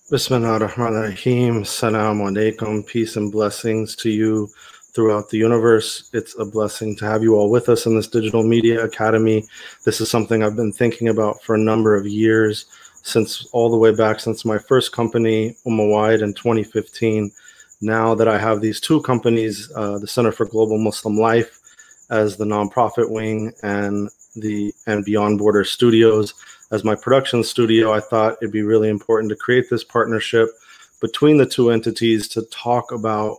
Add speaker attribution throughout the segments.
Speaker 1: Bismillah ar-Rahman ar-Rahim. Assalamu alaikum. Peace and blessings to you throughout the universe. It's a blessing to have you all with us in this Digital Media Academy. This is something I've been thinking about for a number of years, since all the way back since my first company, Wide, in 2015. Now that I have these two companies, the Center for Global Muslim Life as the nonprofit wing and Beyond Border Studios as my production studio, I thought it'd be really important to create this partnership between the two entities to talk about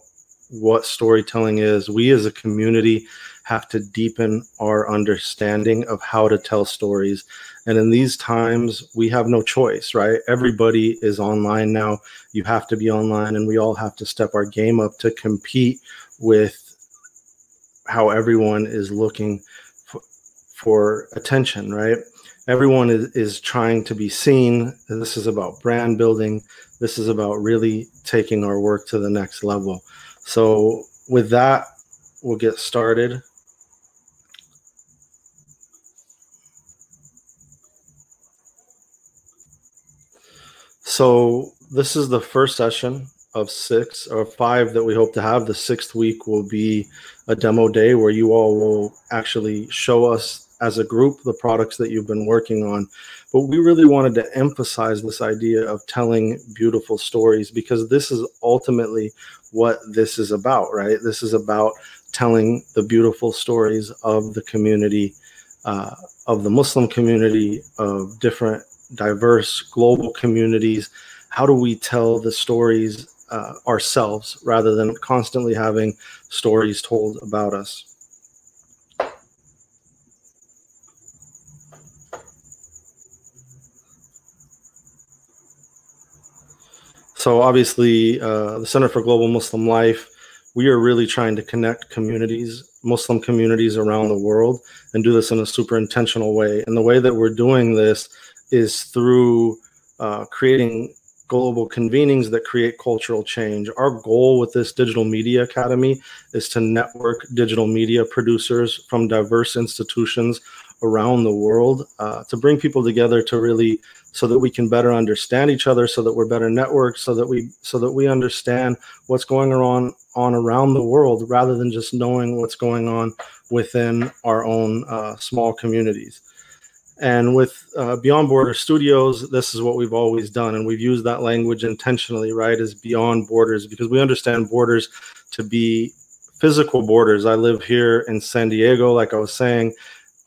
Speaker 1: what storytelling is. We as a community have to deepen our understanding of how to tell stories. And in these times, we have no choice, right? Everybody is online now. You have to be online, and we all have to step our game up to compete with how everyone is looking for attention, right? Everyone is trying to be seen. This is about brand building. This is about really taking our work to the next level. So with that, we'll get started. So this is the first session of 6 or 5 that we hope to have. The 6th week will be a demo day where you all will actually show us as a group the products that you've been working on. But we really wanted to emphasize this idea of telling beautiful stories, because this is ultimately what this is about, right? This is about telling the beautiful stories of the community, of the Muslim community, of different diverse global communities. How do we tell the stories ourselves rather than constantly having stories told about us? So obviously, the Center for Global Muslim Life, we are really trying to connect communities, Muslim communities around the world, and do this in a super intentional way. And the way that we're doing this is through creating global convenings that create cultural change. Our goal with this Digital Media Academy is to network digital media producers from diverse institutions around the world, to bring people together to really, so that we can better understand each other, so that we're better networked, so that we understand what's going on around the world, rather than just knowing what's going on within our own small communities. And with Beyond Border Studios, this is what we've always done, and we've used that language intentionally, right, as beyond borders, because we understand borders to be physical borders. I live here in San Diego, like I was saying,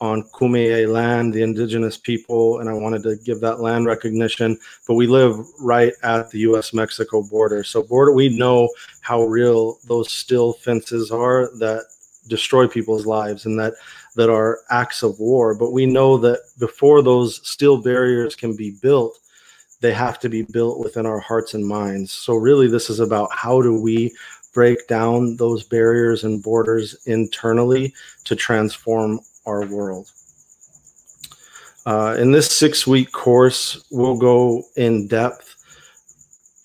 Speaker 1: on Kumeyaay land, the indigenous people, and I wanted to give that land recognition. But we live right at the U.S.-Mexico border. So we know how real those still fences are that destroy people's lives and that are acts of war. But we know that before those steel barriers can be built, they have to be built within our hearts and minds. So really, this is about how do we break down those barriers and borders internally to transform our world. In this 6-week course, we'll go in depth.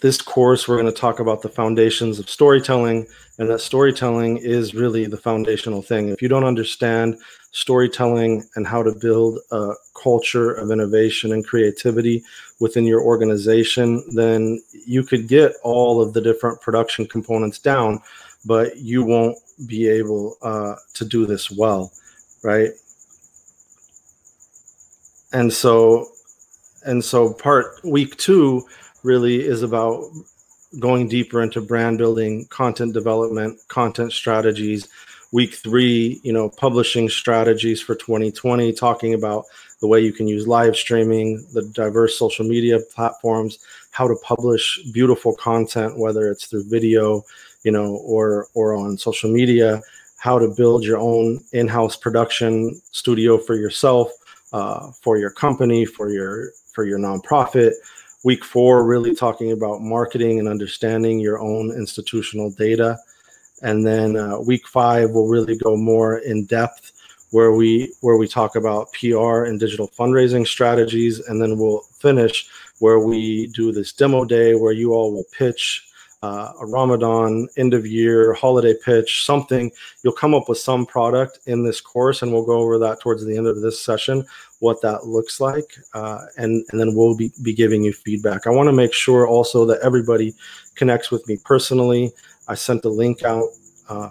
Speaker 1: This course, we're going to talk about the foundations of storytelling, and that storytelling is really the foundational thing. If you don't understand storytelling and how to build a culture of innovation and creativity within your organization, then you could get all of the different production components down, but you won't be able to do this well, right? And so week 2 really is about going deeper into brand building, content development, content strategies. Week 3, publishing strategies for 2020, talking about the way you can use live streaming, the diverse social media platforms, how to publish beautiful content, whether it's through video, or on social media, how to build your own in-house production studio for yourself, for your company, for your nonprofit. Week 4, really talking about marketing and understanding your own institutional data. And then week 5 will really go more in depth, where we talk about PR and digital fundraising strategies. And then we'll finish where we do this demo day where you all will pitch a Ramadan, end of year, holiday pitch, something. You'll come up with some product in this course, and we'll go over that towards the end of this session, what that looks like, and then we'll be giving you feedback. I want to make sure also that everybody connects with me personally. I sent a link out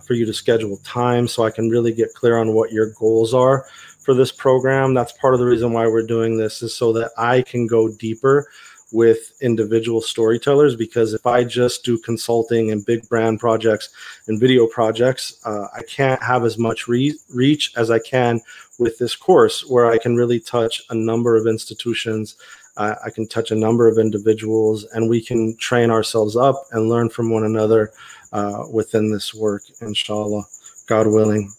Speaker 1: for you to schedule time so I can really get clear on what your goals are for this program. That's part of the reason why we're doing this, is so that I can go deeper with individual storytellers, because if I just do consulting and big brand projects and video projects, I can't have as much reach as I can with this course, where I can really touch a number of institutions. I can touch a number of individuals, and we can train ourselves up and learn from one another within this work, inshallah, God willing.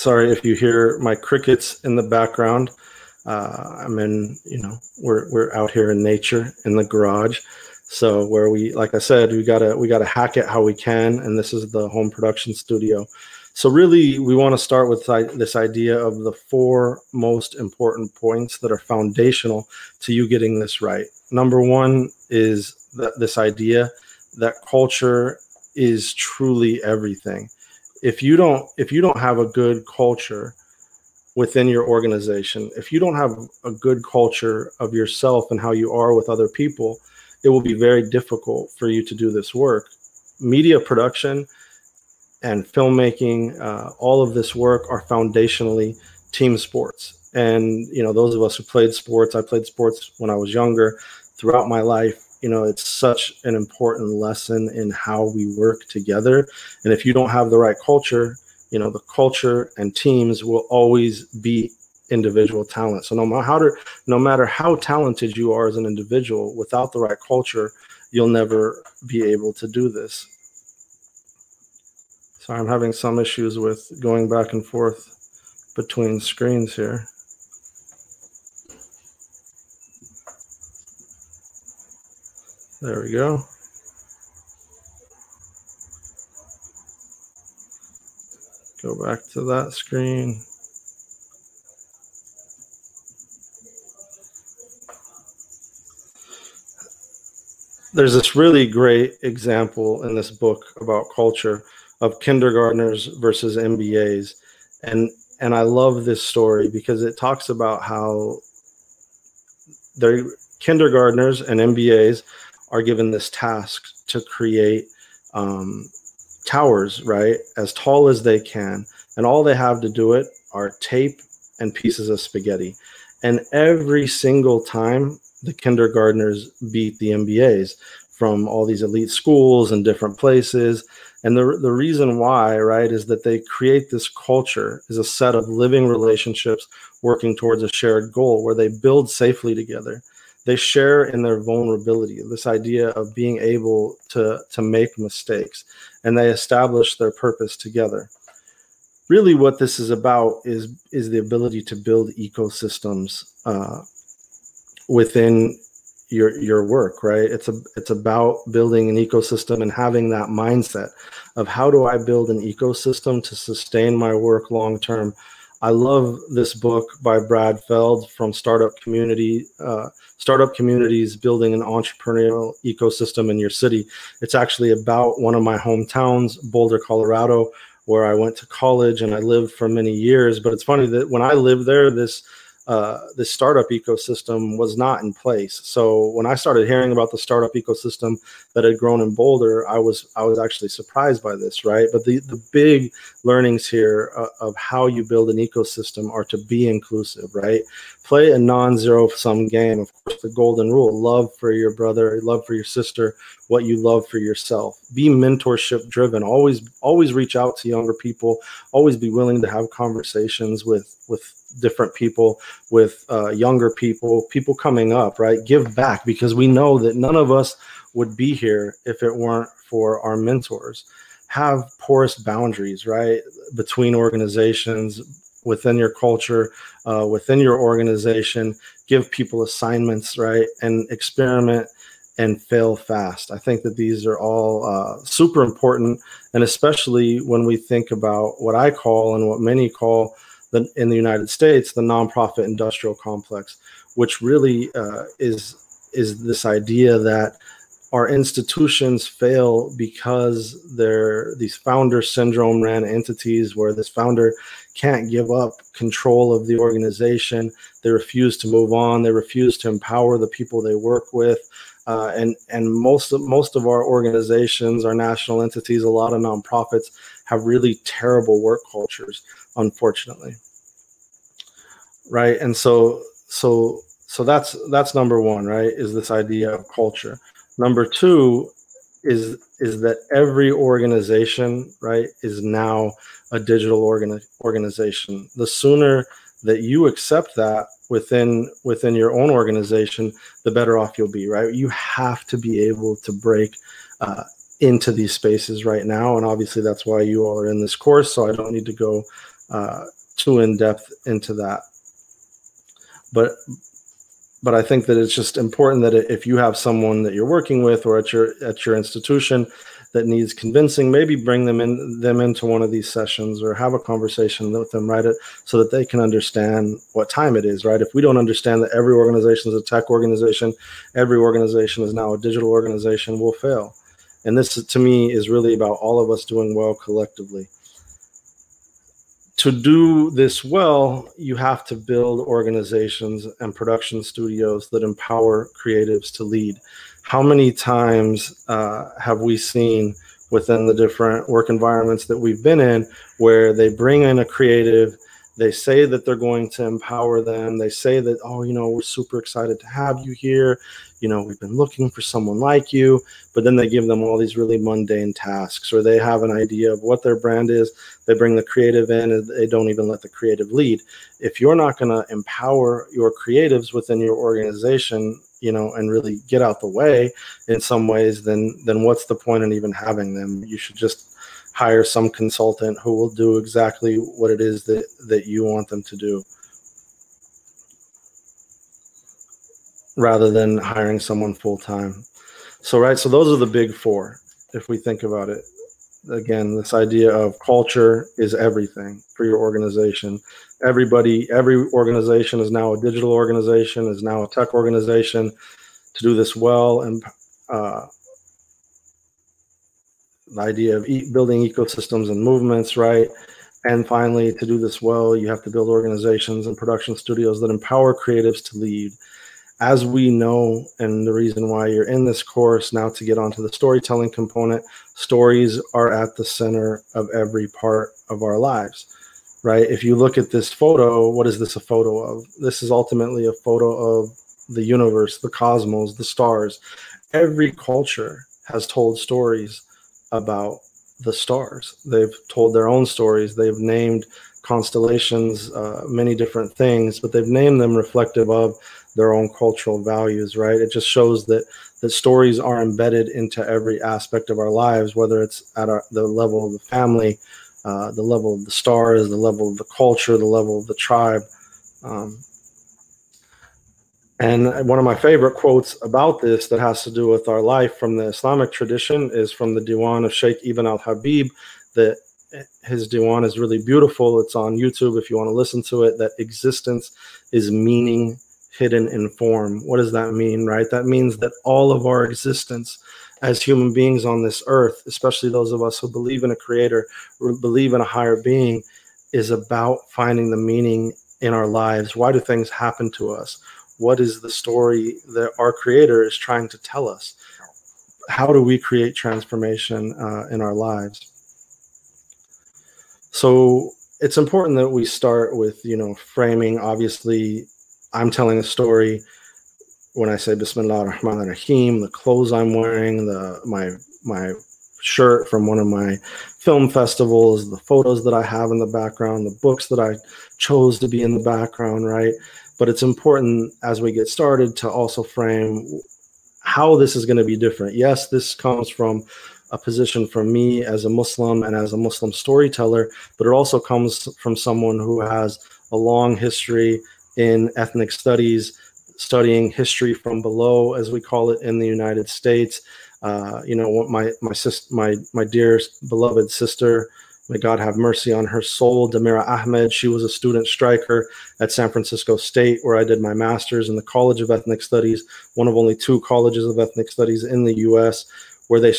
Speaker 1: Sorry if you hear my crickets in the background. I'm in, we're out here in nature in the garage. So where we, like I said, we gotta hack it how we can. And this is the home production studio. So really, we want to start with this idea of the 4 most important points that are foundational to you getting this right. Number 1 is this idea that culture is truly everything. If you don't have a good culture within your organization, if you don't have a good culture of yourself and how you are with other people, it will be very difficult for you to do this work. Media production and filmmaking, all of this work are foundationally team sports. And, those of us who played sports, I played sports when I was younger, throughout my life, it's such an important lesson in how we work together. And if you don't have the right culture, the culture and teams will always be individual talent. So no matter how talented you are as an individual, without the right culture, you'll never be able to do this. Sorry, I'm having some issues with going back and forth between screens here. There we go. Go back to that screen. There's this really great example in this book about culture of kindergartners versus MBAs. And I love this story because it talks about how they're kindergartners and MBAs are given this task to create towers, right, as tall as they can. And all they have to do it are tape and pieces of spaghetti. And every single time, the kindergartners beat the MBAs from all these elite schools and different places. And the reason why, right, is that they create this culture, is a set of living relationships working towards a shared goal where they build safely together. They share in their vulnerability, this idea of being able to make mistakes, and they establish their purpose together. Really what this is about is the ability to build ecosystems within your work, right? It's about building an ecosystem and having that mindset of how do I build an ecosystem to sustain my work long term. I love this book by Brad Feld from Startup Communities, Building an Entrepreneurial Ecosystem in Your City. It's actually about one of my hometowns, Boulder, Colorado, where I went to college and I lived for many years. But it's funny that when I lived there, this startup ecosystem was not in place. So when I started hearing about the startup ecosystem that had grown in Boulder, I was actually surprised by this, right? But the big learnings here of how you build an ecosystem are to be inclusive, right? Play a non-zero sum game. Of course, the golden rule: love for your brother, love for your sister, what you love for yourself. Be mentorship driven. Always reach out to younger people. Always be willing to have conversations with different people, with younger people coming up, right? Give back, because we know that none of us would be here if it weren't for our mentors. Have porous boundaries, right, between organizations, within your culture, within your organization. Give people assignments, right, and experiment and fail fast. I think that these are all super important, and especially when we think about what I call and what many call in the United States, the nonprofit industrial complex, which really is this idea that our institutions fail because they're these founder syndrome ran entities where this founder can't give up control of the organization. They refuse to move on. They refuse to empower the people they work with. And most of our organizations, our national entities, a lot of nonprofits have really terrible work cultures, unfortunately. Right. And so that's number one, right? Is this idea of culture. Number two is that every organization, right, is now a digital organization. The sooner that you accept that within your own organization, the better off you'll be, right? You have to be able to break into these spaces right now. And obviously that's why you all are in this course. So I don't need to go too in depth into that. But I think that it's just important that if you have someone that you're working with or at your institution that needs convincing, maybe bring them into one of these sessions or have a conversation with them, right? So that they can understand what time it is, right? If we don't understand that every organization is a tech organization, every organization is now a digital organization, we'll fail. And this, to me, is really about all of us doing well collectively. To do this well, you have to build organizations and production studios that empower creatives to lead. How many times have we seen within the different work environments that we've been in where they bring in a creative, they say that they're going to empower them, they say that, oh, we're super excited to have you here, we've been looking for someone like you, but then they give them all these really mundane tasks, or they have an idea of what their brand is, they bring the creative in, and they don't even let the creative lead. If you're not going to empower your creatives within your organization, and really get out the way in some ways, then what's the point in even having them? You should just hire some consultant who will do exactly what it is that you want them to do, rather than hiring someone full-time. So those are the big four, if we think about it. Again, this idea of culture is everything for your organization. Every organization is now a digital organization, is now a tech organization. To do this well, and the idea of building ecosystems and movements, right? And finally, to do this well, you have to build organizations and production studios that empower creatives to lead. As we know, and the reason why you're in this course now, to get onto the storytelling component, stories are at the center of every part of our lives, right? If you look at this photo, what is this a photo of? This is ultimately a photo of the universe, the cosmos, the stars. Every culture has told stories about the stars. They've told their own stories. They've named constellations, many different things, but they've named them reflective of their own cultural values, right? It just shows that the stories are embedded into every aspect of our lives, whether it's at the level of the family, the level of the stars, the level of the culture, the level of the tribe. And one of my favorite quotes about this that has to do with our life from the Islamic tradition is from the Diwan of Sheikh Ibn al-Habib. That his Diwan is really beautiful. It's on YouTube if you want to listen to it. That existence is meaning hidden in form. What does that mean, right? That means that all of our existence as human beings on this earth, especially those of us who believe in a creator or believe in a higher being, is about finding the meaning in our lives. Why do things happen to us? What is the story that our creator is trying to tell us? How do we create transformation in our lives? So it's important that we start with, framing. Obviously, I'm telling a story when I say Bismillah ar-Rahman ar-Rahim, the clothes I'm wearing, my shirt from one of my film festivals, the photos that I have in the background, the books that I chose to be in the background, right? But it's important as we get started to also frame how this is going to be different. Yes, this comes from a position from me as a Muslim and as a Muslim storyteller, but it also comes from someone who has a long history in ethnic studies, studying history from below, as we call it in the United States. My dear beloved sister, May God have mercy on her soul, Damira Ahmed. She was a student striker at San Francisco State, where I did my master's in the College of Ethnic Studies, one of only 2 colleges of ethnic studies in the U.S., where they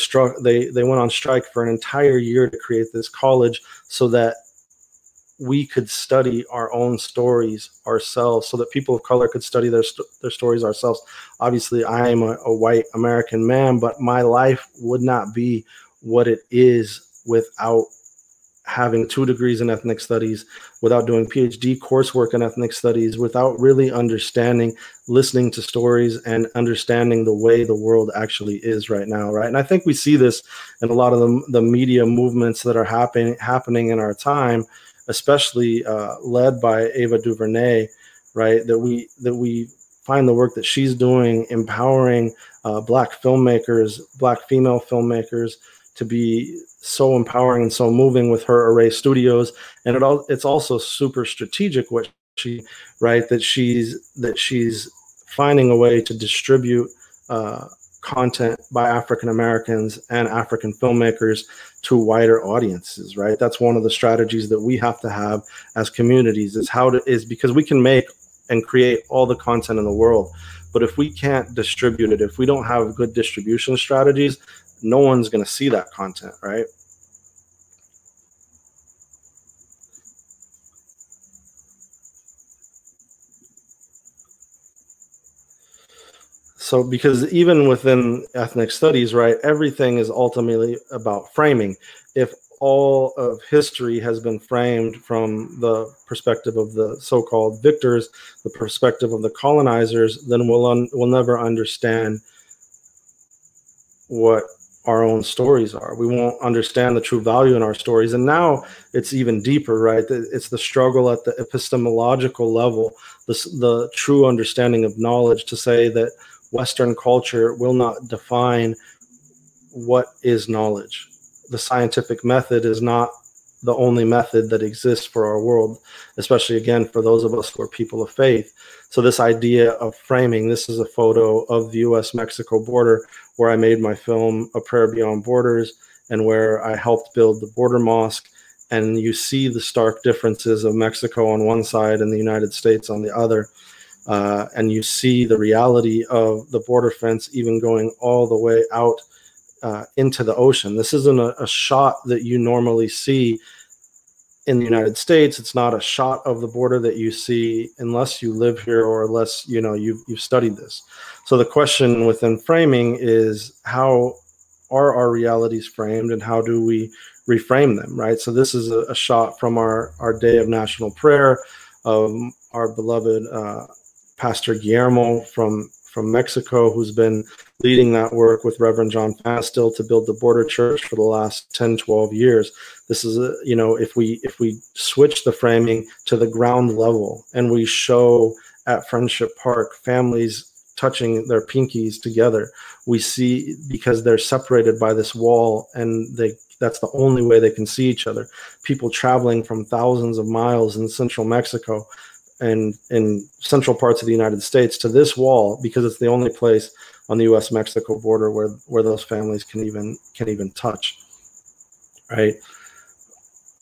Speaker 1: went on strike for an entire year to create this college so that we could study our own stories ourselves, so that people of color could study their stories ourselves. Obviously, I am a white American man, but my life would not be what it is without having 2 degrees in ethnic studies, without doing PhD coursework in ethnic studies, without really understanding, listening to stories and understanding the way the world actually is right now, right? And I think we see this in a lot of the media movements that are happening in our time, especially led by Ava DuVernay, right? That we find the work that she's doing, empowering Black filmmakers, Black female filmmakers, to be so empowering and so moving with her Array Studios. And it's also super strategic what she, right, that she's finding a way to distribute content by African Americans and African filmmakers to wider audiences, right? That's one of the strategies that we have to have as communities, is because we can make and create all the content in the world, but if we can't distribute it, if we don't have good distribution strategies, no one's going to see that content, right? So, because even within ethnic studies, right, everything is ultimately about framing. If all of history has been framed from the perspective of the so-called victors, the perspective of the colonizers, then we'll never understand what our own stories are. We won't understand the true value in our stories. And now it's even deeper, right? It's the struggle at the epistemological level, the true understanding of knowledge, to say that Western culture will not define what is knowledge. The scientific method is not the only method that exists for our world, especially, again, for those of us who are people of faith. So this idea of framing, this is a photo of the US-Mexico border where I made my film, A Prayer Beyond Borders, and where I helped build the border mosque. And you see the stark differences of Mexico on one side and the United States on the other. And you see the reality of the border fence even going all the way out into the ocean. This isn't a shot that you normally see in the United States. It's not a shot of the border that you see unless you live here or unless you've studied this. So the question within framing is, how are our realities framed and how do we reframe them, right? So this is a shot from our day of national prayer of our beloved Pastor Guillermo from Mexico, who's been leading that work with Reverend John Fastil to build the border church for the last 10, 12 years. This is, if we switch the framing to the ground level and we show at Friendship Park families touching their pinkies together, we see, because they're separated by this wall and that's the only way they can see each other. People traveling from thousands of miles in central Mexico and in central parts of the United States to this wall, because it's the only place on the US-Mexico border where those families can even touch, right?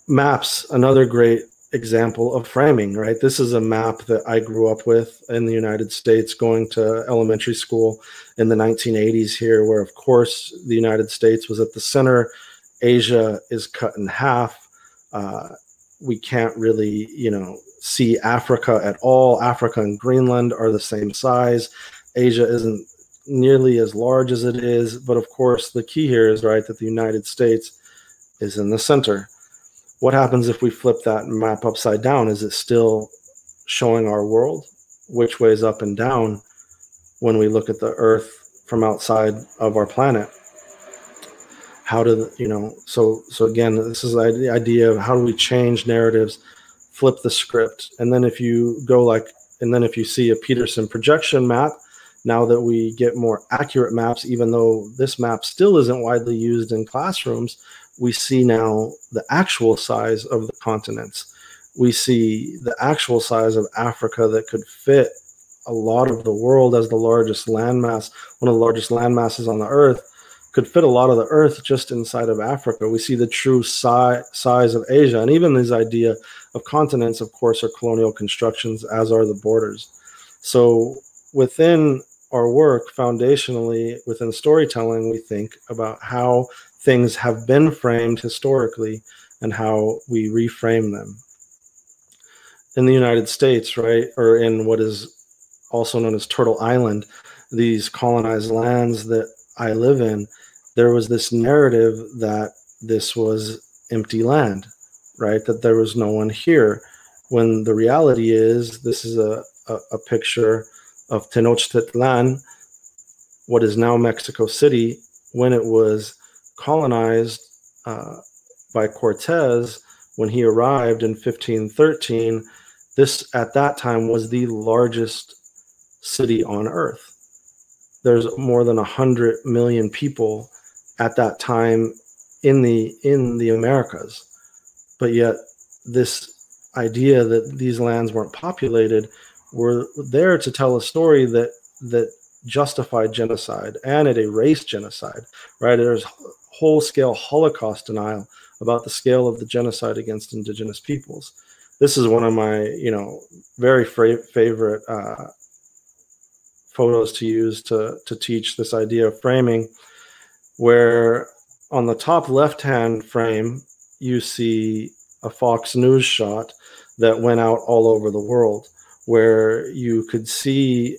Speaker 1: Maps, another great example of framing, right? This is a map that I grew up with in the United States, going to elementary school in the 1980s here, where of course the United States was at the center. Asia is cut in half. We can't really, see Africa at all. Africa and Greenland are the same size. Asia isn't nearly as large as it is, but of course the key here is, right, that the United States is in the center. What happens if we flip that map upside down? Is it still showing our world? Which way is up and down when we look at the Earth from outside of our planet? How do so again, this is the idea of how do we change narratives, flip the script. And then if you see a Peterson projection map, now that we get more accurate maps, even though this map still isn't widely used in classrooms, we see now the actual size of the continents. We see the actual size of Africa that could fit a lot of the world as the largest landmass, one of the largest landmasses on the Earth, could fit a lot of the earth just inside of Africa. We see the true size of Asia. And even this idea of continents, of course, are colonial constructions, as are the borders. So within our work, foundationally, within storytelling, we think about how things have been framed historically and how we reframe them. In the United States, right, or in what is also known as Turtle Island, these colonized lands that I live in, there was this narrative that this was empty land, right? That there was no one here. When the reality is, this is a picture of Tenochtitlan, what is now Mexico City, when it was colonized by Cortez. When he arrived in 1513, this at that time was the largest city on earth. There's more than 100 million people at that time in the Americas, but yet this idea that these lands weren't populated were there to tell a story that justified genocide, and it erased genocide, right? There's whole-scale Holocaust denial about the scale of the genocide against indigenous peoples. This is one of my, very favorite photos to use to teach this idea of framing, where on the top left-hand frame, you see a Fox News shot that went out all over the world, where you could see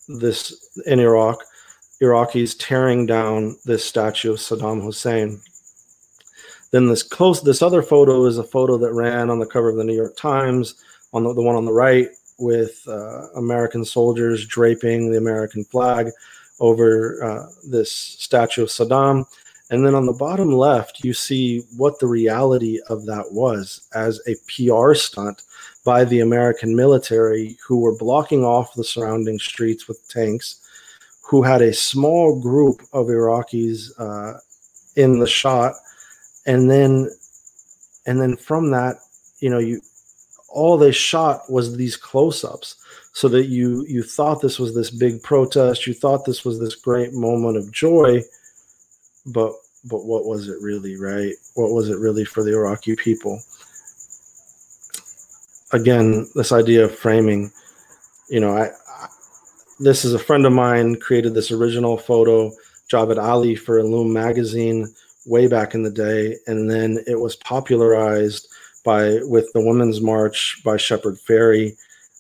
Speaker 1: this in Iraq, Iraqis tearing down this statue of Saddam Hussein. Then this other photo is a photo that ran on the cover of the New York Times, on the one on the right, with American soldiers draping the American flag over this statue of Saddam. And then on the bottom left, you see what the reality of that was as a PR stunt by the American military, who were blocking off the surrounding streets with tanks, who had a small group of Iraqis in the shot. And then from that, all they shot was these close-ups, so that you thought this was this big protest, you thought this was this great moment of joy, but what was it really, right? What was it really for the Iraqi people? Again, this idea of framing, this is a friend of mine created this original photo, Javed Ali, for Illume magazine way back in the day, and then it was popularized with the Women's March by Shepard Fairey,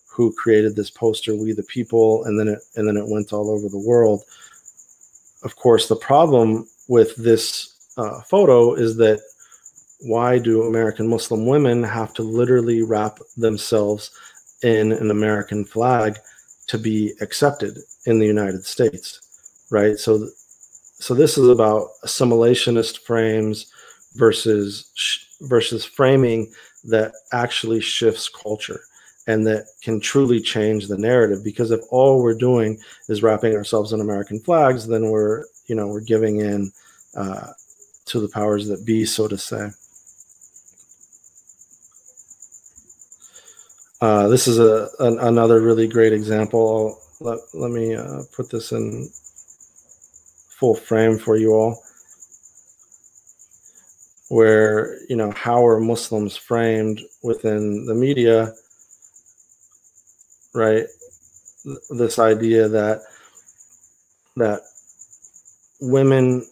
Speaker 1: who created this poster, "We the People," and then it went all over the world. Of course, the problem with this photo is that why do American Muslim women have to literally wrap themselves in an American flag to be accepted in the United States, right? So this is about assimilationist frames versus framing that actually shifts culture and that can truly change the narrative. Because if all we're doing is wrapping ourselves in American flags, then we're giving in to the powers that be, so to say. This is another really great example. Let me put this in full frame for you all, where how are Muslims framed within the media, right? This idea that women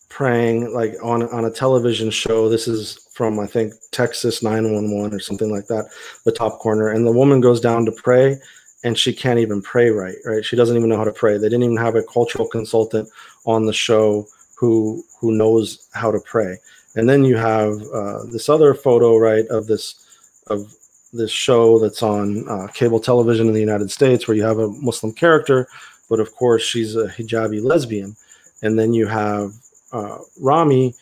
Speaker 1: praying, like on a television show, this is from, I think, Texas 911 or something like that, the top corner, and the woman goes down to pray and she can't even pray right? She doesn't even know how to pray. They didn't even have a cultural consultant on the show who knows how to pray. And then you have this other photo, right, of this show that's on cable television in the United States, where you have a Muslim character, but of course she's a hijabi lesbian. And then you have Rami,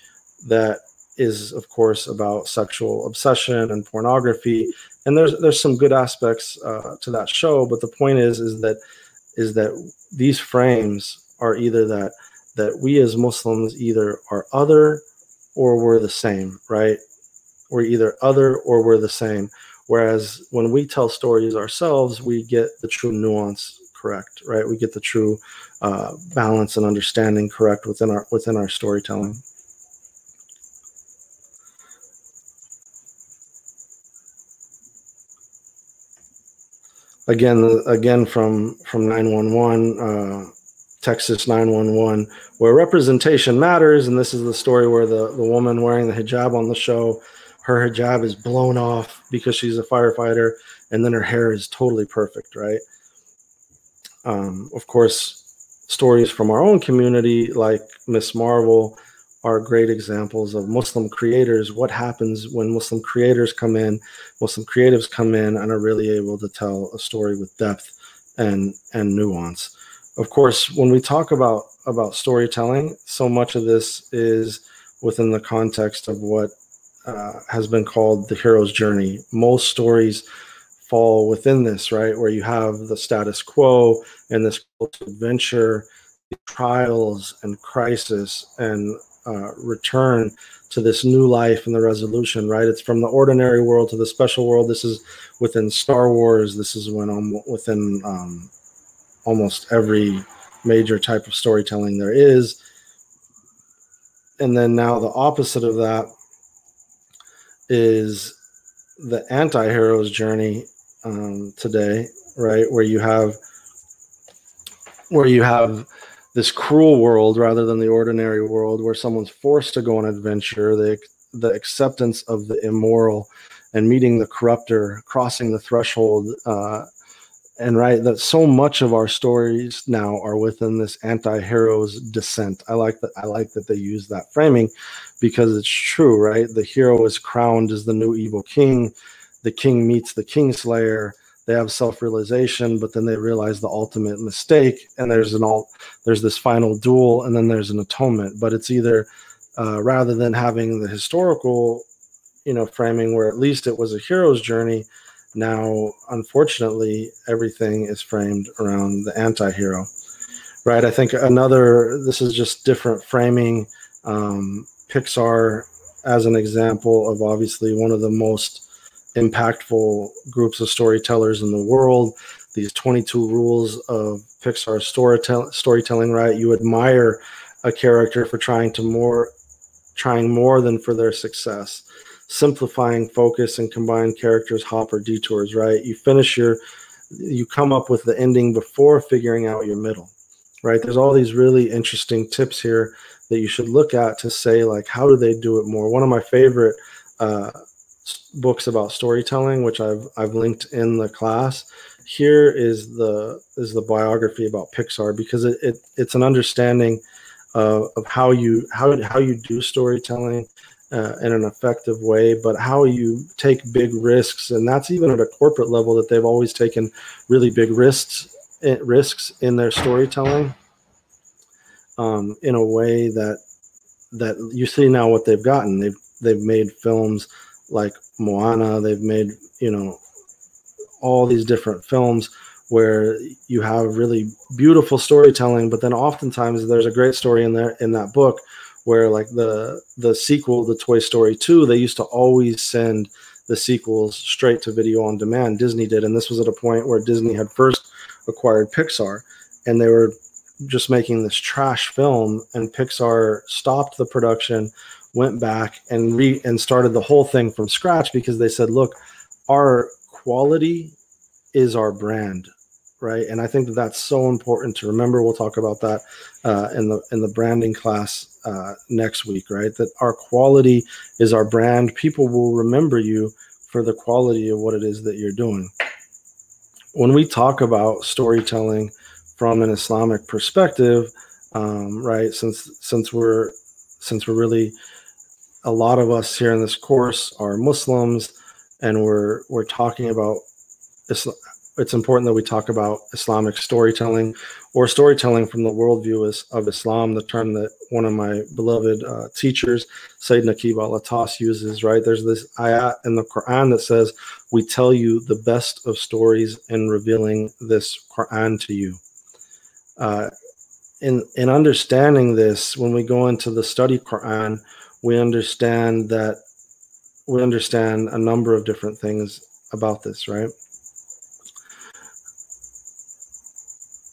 Speaker 1: that is, of course, about sexual obsession and pornography. And there's some good aspects to that show, but the point is that these frames are either that we as Muslims either are other or we're the same, right? We're either other or we're the same. Whereas when we tell stories ourselves, we get the true nuance correct, right? We get the true balance and understanding correct within our storytelling. Again from 911, Texas 911, where representation matters, and this is the story where the woman wearing the hijab on the show, her hijab is blown off because she's a firefighter, and then her hair is totally perfect, right? Of course, stories from our own community, like Miss Marvel, are great examples of Muslim creators. What happens when Muslim creators come in, Muslim creatives come in and are really able to tell a story with depth and nuance. Of course, when we talk about storytelling, so much of this is within the context of what has been called the hero's journey. Most stories fall within this, right? Where you have the status quo and this adventure, trials and crisis, and return to this new life and the resolution, right? It's from the ordinary world to the special world. This is within Star Wars. This is within almost every major type of storytelling there is. And then now the opposite of that is the anti-hero's journey today, right? Where you have this cruel world rather than the ordinary world, where someone's forced to go on adventure, the acceptance of the immoral and meeting the corrupter, crossing the threshold, and right, that so much of our stories now are within this anti-hero's descent. I like that they use that framing, because it's true, right? The hero is crowned as the new evil king. The king meets the kingslayer. They have self-realization, but then they realize the ultimate mistake, and there's this final duel, and then there's an atonement. But it's either rather than having the historical, framing where at least it was a hero's journey, now unfortunately everything is framed around the anti-hero, right? I think this is just different framing. Pixar, as an example of obviously one of the most impactful groups of storytellers in the world, these 22 rules of Pixar storytelling, right? You admire a character for trying more than for their success, simplifying focus and combine characters, hop or detours, right? You come up with the ending before figuring out your middle, right? There's all these really interesting tips here that you should look at to say, like, how do they do it more? One of my favorite books about storytelling, which I've linked in the class here, is the biography about Pixar, because it's an understanding of how you do storytelling in an effective way, but how you take big risks. And that's even at a corporate level, that they've always taken really big risks in their storytelling, in a way that you see now what they've gotten. They've made films like Moana. They've made, all these different films where you have really beautiful storytelling, but then oftentimes there's a great story in that book, where, like, the sequel to Toy Story 2, they used to always send the sequels straight to video on demand. Disney did, and this was at a point where Disney had first acquired Pixar, and they were just making this trash film, and Pixar stopped the production, went back and started the whole thing from scratch, because they said, look, our quality is our brand, right? And I think that that's so important to remember. We'll talk about that in the branding class next week, right? That our quality is our brand. People will remember you for the quality of what it is that you're doing. When we talk about storytelling from an Islamic perspective, right? Since we're really, a lot of us here in this course are Muslims, and we're talking about Islam. It's important that we talk about Islamic storytelling, or storytelling from the worldview of Islam, the term that one of my beloved teachers, Sayyid Naqib al-Attas, uses, right? There's this ayat in the Quran that says, we tell you the best of stories in revealing this Quran to you. In understanding this, when we go into the study Quran, we understand a number of different things about this, right?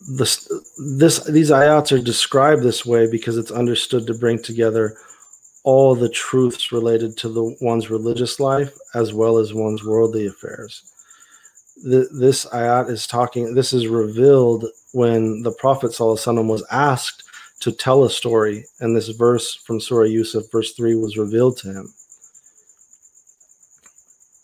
Speaker 1: these ayats are described this way because it's understood to bring together all the truths related to one's religious life as well as one's worldly affairs. This ayat is talking, this is revealed when the Prophet ﷺ was asked to tell a story, and this verse from Surah Yusuf, verse 3, was revealed to him.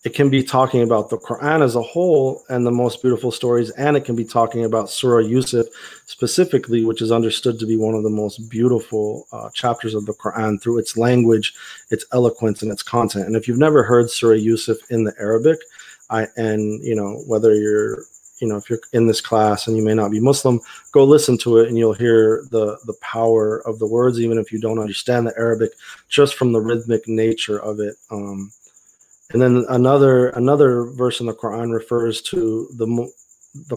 Speaker 1: It can be talking about the Quran as a whole and the most beautiful stories, and it can be talking about Surah Yusuf specifically, which is understood to be one of the most beautiful chapters of the Quran through its language, its eloquence, and its content. And if you've never heard Surah Yusuf in the Arabic, whether you're, if you're in this class and you may not be Muslim, go listen to it and you'll hear the power of the words, even if you don't understand the Arabic, just from the rhythmic nature of it. And then another verse in the Quran refers to the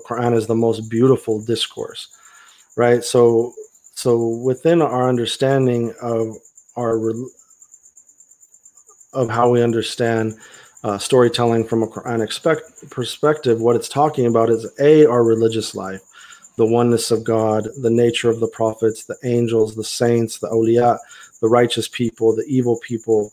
Speaker 1: Quran as the most beautiful discourse, right? So within our understanding of how we understand storytelling from a Quranic perspective, what it's talking about is our religious life, the oneness of God, the nature of the prophets, the angels, the saints, the awliya, the righteous people, the evil people,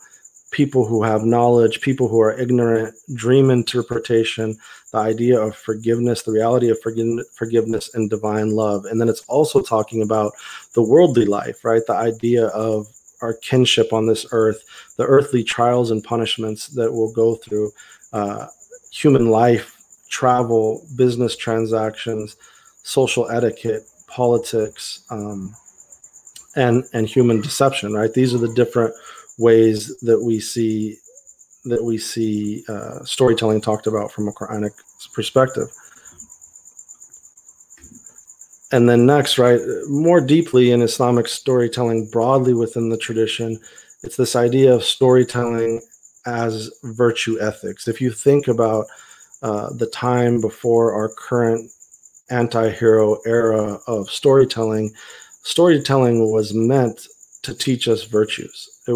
Speaker 1: people who have knowledge, people who are ignorant, dream interpretation, the idea of forgiveness, the reality of forgiveness and divine love. And then it's also talking about the worldly life, right? The idea of our kinship on this earth, the earthly trials and punishments that we'll go through, human life, travel, business transactions, social etiquette, politics, and human deception, right? These are the different ways that we see storytelling talked about from a Quranic perspective. And then next, right, more deeply in Islamic storytelling, broadly within the tradition, it's this idea of storytelling as virtue ethics. If you think about the time before our current anti-hero era of storytelling was meant to teach us virtues. They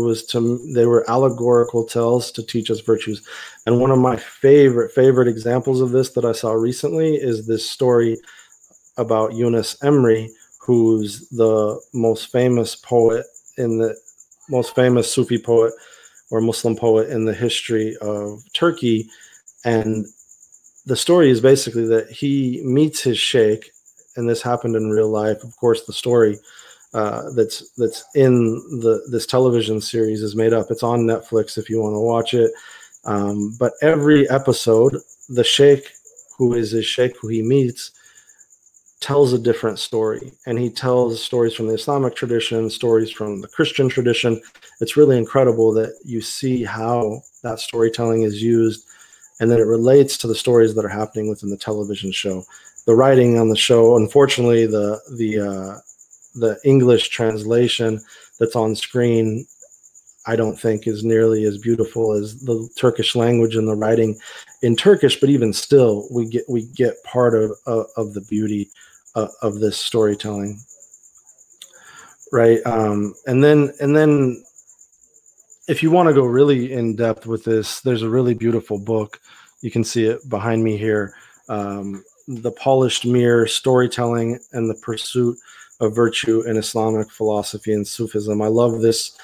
Speaker 1: were allegorical tales to teach us virtues. And one of my favorite examples of this that I saw recently is this story about Yunus Emre, who's the most famous Sufi poet or Muslim poet in the history of Turkey. And the story is basically that he meets his sheikh, and this happened in real life. Of course, the story that's in this television series is made up. It's on Netflix if you want to watch it. But every episode, the sheikh, who is his sheikh who he meets, tells a different story. And he tells stories from the Islamic tradition, stories from the Christian tradition. It's really incredible that you see how that storytelling is used, and then it relates to the stories that are happening within the television show. The writing on the show, unfortunately, the English translation that's on screen, I don't think is nearly as beautiful as the Turkish language and the writing in Turkish, but even still, we get part of the beauty of this storytelling, right? And then if you want to go really in depth with this, there's a really beautiful book. You can see it behind me here. The Polished Mirror: Storytelling and the Pursuit of Virtue in Islamic Philosophy and Sufism. I love this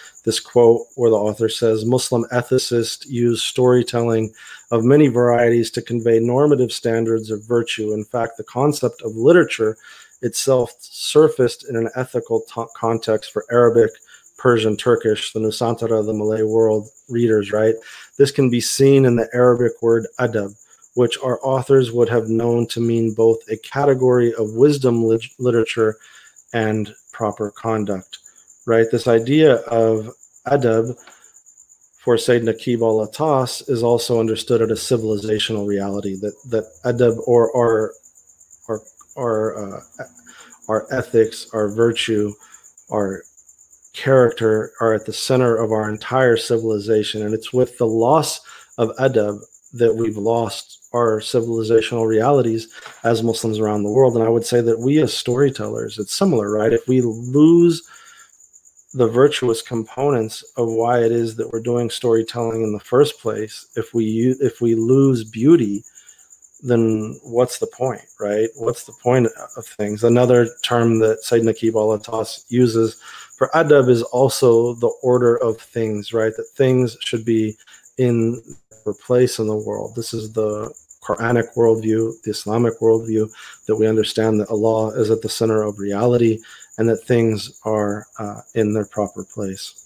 Speaker 1: quote where the author says, Muslim ethicists use storytelling of many varieties to convey normative standards of virtue. In fact, the concept of literature itself surfaced in an ethical context for Arabic, Persian, Turkish, the Nusantara, the Malay world readers, right? This can be seen in the Arabic word adab, which our authors would have known to mean both a category of wisdom literature and proper conduct, right? This idea of adab for Sayyid Naqib al-Atas is also understood at a civilizational reality, that adab or our ethics, our virtue, our character are at the center of our entire civilization. And it's with the loss of adab that we've lost our civilizational realities as Muslims around the world. And I would say that we as storytellers, it's similar, right? If we lose the virtuous components of why it is that we're doing storytelling in the first place, if we lose beauty, then what's the point, right? What's the point of things? Another term that Sayyid Naqib al-Atas uses for adab is also the order of things, right? That things should be in their place in the world. This is the Quranic worldview, the Islamic worldview, that we understand that Allah is at the center of reality and that things are in their proper place.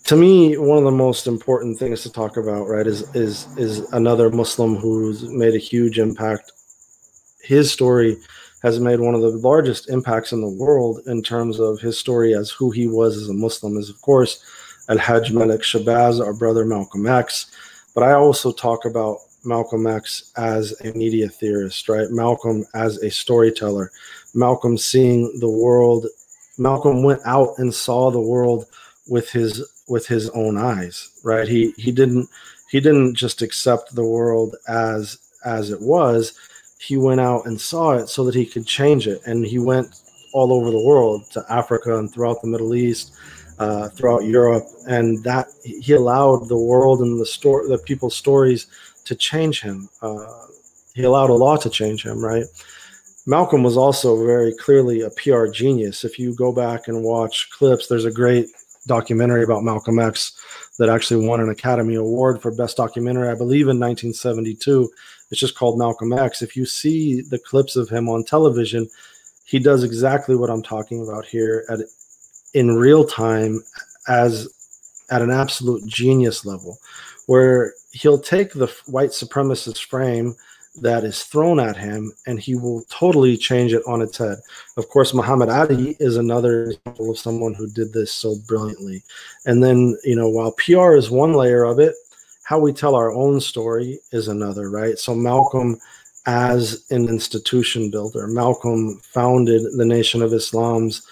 Speaker 1: To me, one of the most important things to talk about, right, is another Muslim who's made a huge impact. His story has made one of the largest impacts in the world in terms of his story as who he was as a Muslim, is, of course, Al-Hajj Malik Shabazz, our brother Malcolm X. But I also talk about Malcolm X as a media theorist, right? Malcolm as a storyteller. Malcolm seeing the world. Malcolm went out and saw the world with his own eyes, right? He didn't just accept the world as it was. He went out and saw it so that he could change it, and he went all over the world, to Africa and throughout the Middle East, throughout Europe, and that he allowed the world and the people's stories to change him. He allowed Allah to change him, right? Malcolm was also very clearly a PR genius. If you go back and watch clips, there's a great documentary about Malcolm X that actually won an Academy Award for Best Documentary, I believe in 1972. It's just called Malcolm X. If you see the clips of him on television, he does exactly what I'm talking about here in real time, as at an absolute genius level, where he'll take the white supremacist frame that is thrown at him and he will totally change it on its head. Of course, Muhammad Ali is another example of someone who did this so brilliantly. And then, while PR is one layer of it, how we tell our own story is another, right? So Malcolm, as an institution builder, Malcolm founded the Nation of Islam's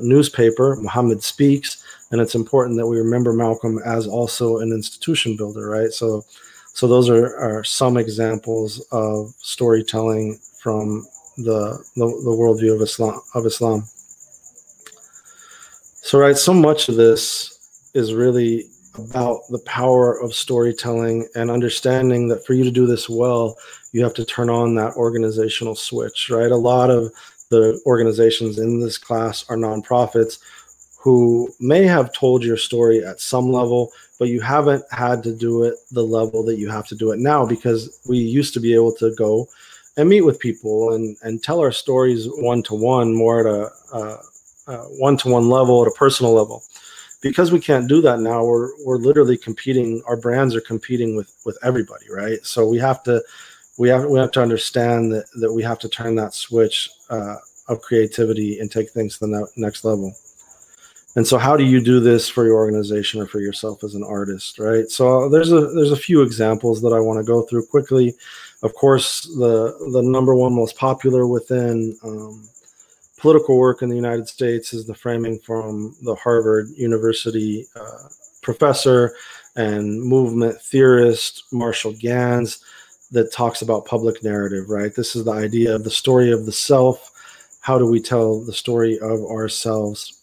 Speaker 1: newspaper, Muhammad Speaks, and it's important that we remember Malcolm as also an institution builder, right? So those are some examples of storytelling from the worldview of Islam. So, right, so much of this is really about the power of storytelling and understanding that for you to do this well, you have to turn on that organizational switch, right? A lot of the organizations in this class are nonprofits who may have told your story at some level, but you haven't had to do it the level that you have to do it now, because we used to be able to go and meet with people and tell our stories one-to-one, more at a one-to-one level, at a personal level. Because we can't do that now, we're literally competing. Our brands are competing with everybody, right? So we have to understand that we have to turn that switch of creativity and take things to the next level. And so how do you do this for your organization or for yourself as an artist, right? So there's a few examples that I want to go through quickly. Of course, the number one most popular within political work in the United States is the framing from the Harvard University professor and movement theorist, Marshal Ganz, that talks about public narrative, right? This is the idea of the story of the self. How do we tell the story of ourselves?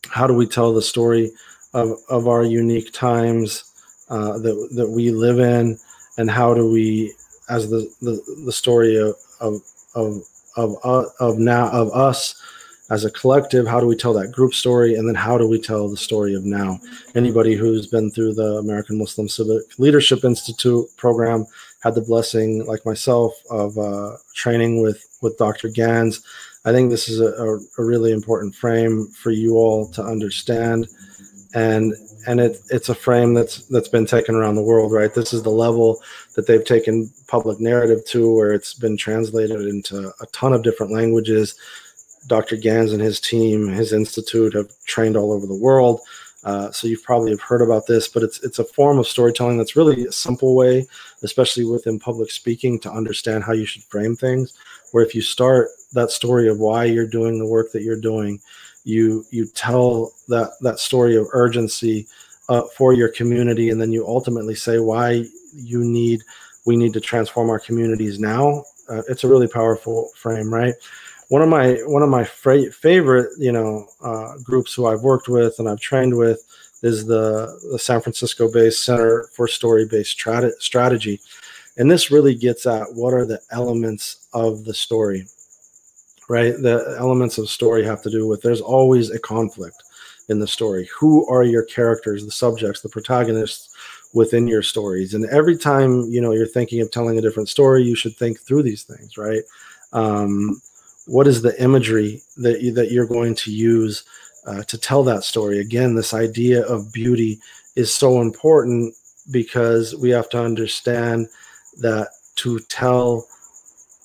Speaker 1: How do we tell the story of our unique times that we live in, and how do we, as the story of us as a collective, how do we tell that group story, and then how do we tell the story of now? Anybody who's been through the American Muslim Civic Leadership Institute program had the blessing, like myself, of training with Dr. Ganz. I think this is a really important frame for you all to understand, and it's a frame that's been taken around the world, right? This is the level that they've taken public narrative to, where it's been translated into a ton of different languages. Dr. Ganz and his team, his institute, have trained all over the world. So you've probably have heard about this, but it's a form of storytelling that's really a simple way, especially within public speaking, to understand how you should frame things. Where if you start that story of why you're doing the work that you're doing, you tell that story of urgency for your community, and then you ultimately say why we need to transform our communities now. It's a really powerful frame, right? One of my favorite groups who I've worked with and I've trained with, is the San Francisco-based Center for Story-Based Strategy. And this really gets at what are the elements of the story, right? The elements of story have to do with, there's always a conflict in the story. Who are your characters, the subjects, the protagonists within your stories? And every time, you're thinking of telling a different story, you should think through these things, right? What is the imagery that you're going to use to tell that story? Again, this idea of beauty is so important, because we have to understand that to tell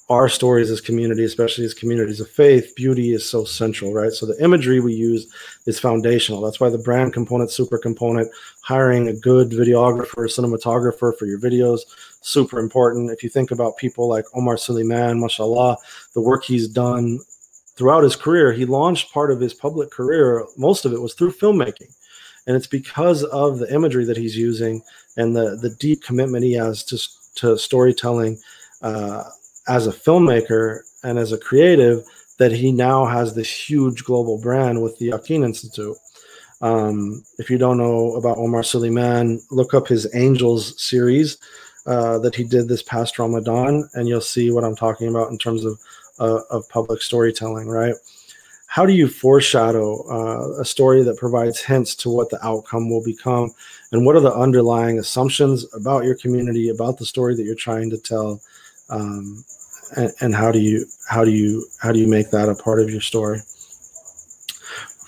Speaker 1: our stories as community, especially as communities of faith, beauty is so central, right? So the imagery we use is foundational. That's why the brand component, super component, hiring a good videographer, cinematographer for your videos, super important. If you think about people like Omar Suleiman, mashallah, the work he's done throughout his career, he launched part of his public career, most of it was through filmmaking. And it's because of the imagery that he's using and the deep commitment he has to storytelling as a filmmaker and as a creative, that he now has this huge global brand with the Yaqeen Institute. If you don't know about Omar Suleiman, look up his Angels series that he did this past Ramadan, and you'll see what I'm talking about in terms of public storytelling, right? How do you foreshadow a story that provides hints to what the outcome will become? And what are the underlying assumptions about your community, about the story that you're trying to tell? And how do you make that a part of your story?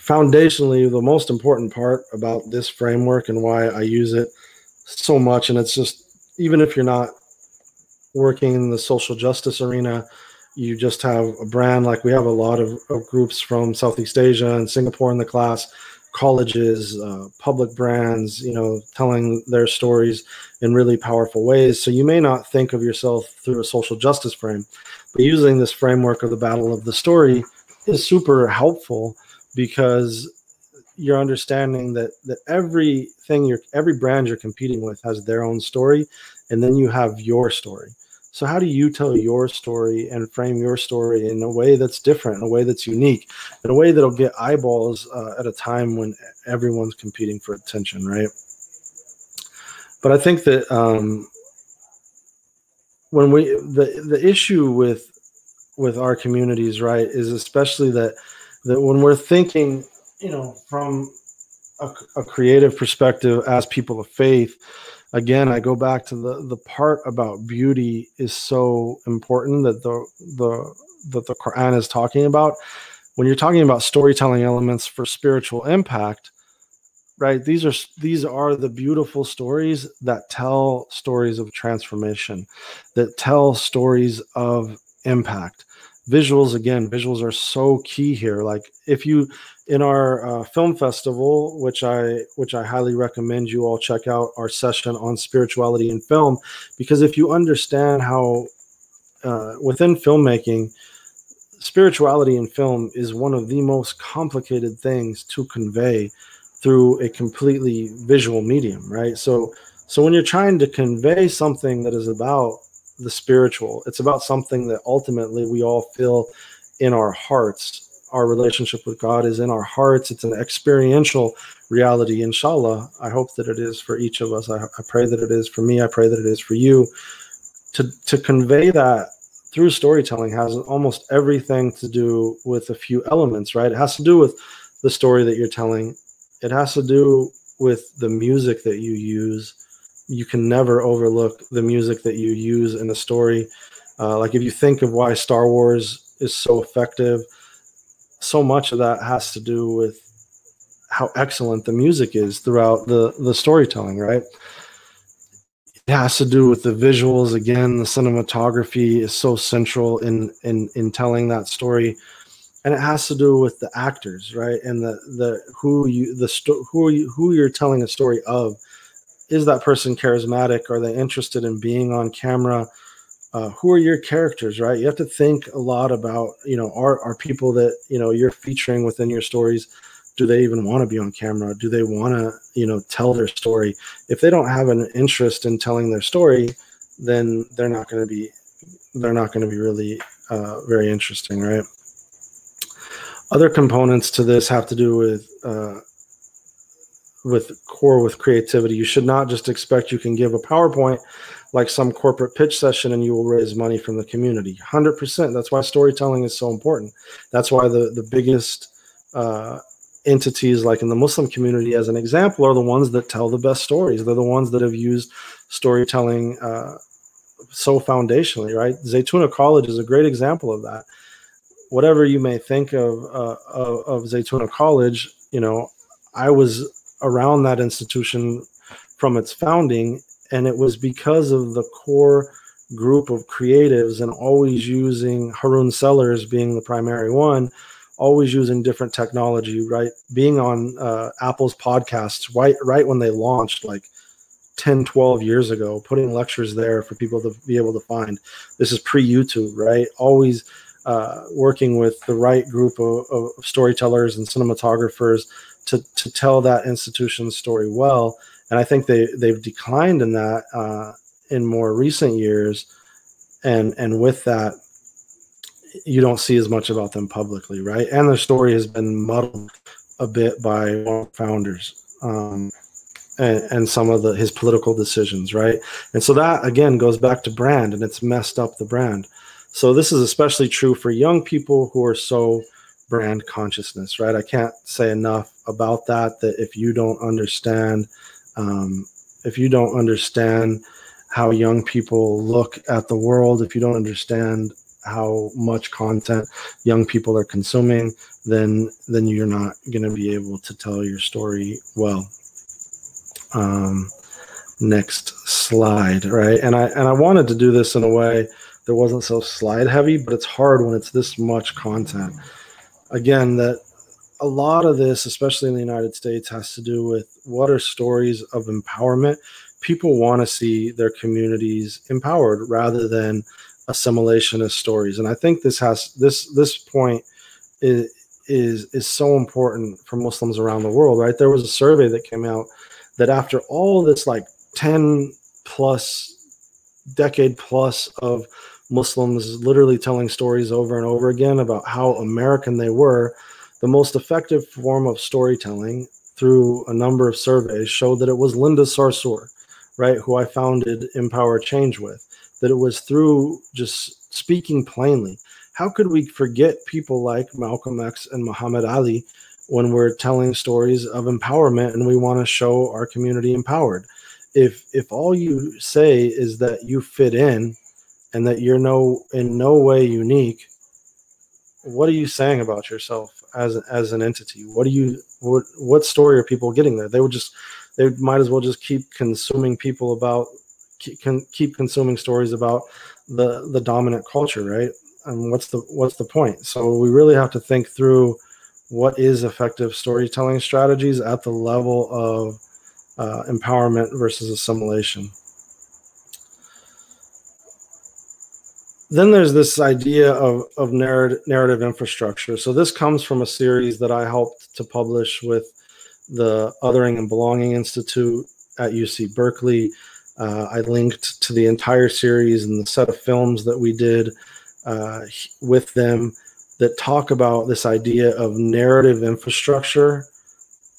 Speaker 1: Foundationally, the most important part about this framework and why I use it so much, and it's just, even if you're not working in the social justice arena, you just have a brand. Like we have a lot of groups from Southeast Asia and Singapore in the class, colleges, public brands, telling their stories in really powerful ways. So you may not think of yourself through a social justice frame, but using this framework of the battle of the story is super helpful, because you're understanding that every brand you're competing with has their own story, and then you have your story. So how do you tell your story and frame your story in a way that's different, in a way that's unique, in a way that'll get eyeballs at a time when everyone's competing for attention, right? But I think that when the issue with our communities, right, is especially that when we're thinking, from a creative perspective as people of faith, again, I go back to the part about beauty is so important that the Quran is talking about. When you're talking about storytelling elements for spiritual impact, right? These are the beautiful stories that tell stories of transformation, that tell stories of impact. Visuals are so key here. Like if you, in our film festival, which I highly recommend you all check out our session on spirituality in film, because if you understand how within filmmaking, spirituality in film is one of the most complicated things to convey through a completely visual medium, right? So when you're trying to convey something that is about the spiritual, it's about something that ultimately we all feel in our hearts. Our relationship with God is in our hearts. It's an experiential reality, inshallah. I hope that it is for each of us. I pray that it is for me. I pray that it is for you. To convey that through storytelling has almost everything to do with a few elements, right? It has to do with the story that you're telling. It has to do with the music that you use. You can never overlook the music that you use in a story. Like if you think of why Star Wars is so effective, so much of that has to do with how excellent the music is throughout the storytelling, right? It has to do with the visuals. Again, the cinematography is so central in telling that story. And it has to do with the actors, right? And who you're telling a story of. Is that person charismatic? Are they interested in being on camera? Who are your characters, right? You have to think a lot about, are people that, you're featuring within your stories, do they even want to be on camera? Do they want to, tell their story? If they don't have an interest in telling their story, then they're not going to be really very interesting, right? Other components to this have to do with with creativity. You should not just expect you can give a PowerPoint like some corporate pitch session and you will raise money from the community. 100%. That's why storytelling is so important. That's why the biggest entities, like in the Muslim community, as an example, are the ones that tell the best stories. They're the ones that have used storytelling so foundationally, right? Zaytuna College is a great example of that. Whatever you may think of Zaytuna College, you know, I was around that institution from its founding, and it was because of the core group of creatives and always using Haroon Sellers being the primary one, always using different technology, right? Being on Apple's podcasts right when they launched, like 10, 12 years ago, putting lectures there for people to be able to find. This is pre-YouTube, right? Always working with the right group of storytellers and cinematographers to tell that institution's story well. And I think they've declined in that in more recent years. And with that, you don't see as much about them publicly, right? And their story has been muddled a bit by one of the founders and some of his political decisions, right? And so that, again, goes back to brand, and it's messed up the brand. So this is especially true for young people who are so brand consciousness, right? I can't say enough about that if you don't understand how young people look at the world, if you don't understand how much content young people are consuming, then you're not going to be able to tell your story well. Next slide, right? And I wanted to do this in a way that wasn't so slide heavy, but it's hard when it's this much content. Again, that a lot of this, especially in the United States, has to do with what are stories of empowerment. People want to see their communities empowered rather than assimilationist stories. And I think this point is so important for Muslims around the world, right? There was a survey that came out that after all this, like 10 plus decade plus of Muslims literally telling stories over and over again about how American they were, the most effective form of storytelling through a number of surveys showed that it was Linda Sarsour, right, who I founded Empower Change with, that it was through just speaking plainly. How could we forget people like Malcolm X and Muhammad Ali when we're telling stories of empowerment and we want to show our community empowered? If all you say is that you fit in and that you're in no way unique, what are you saying about yourself as an entity? What story are people getting there? They might as well just keep consuming keep consuming stories about the dominant culture, right? And what's the point? So we really have to think through what is effective storytelling strategies at the level of empowerment versus assimilation. Then there's this idea of narrative infrastructure. So this comes from a series that I helped to publish with the Othering and Belonging Institute at UC Berkeley. I linked to the entire series and the set of films that we did with them that talk about this idea of narrative infrastructure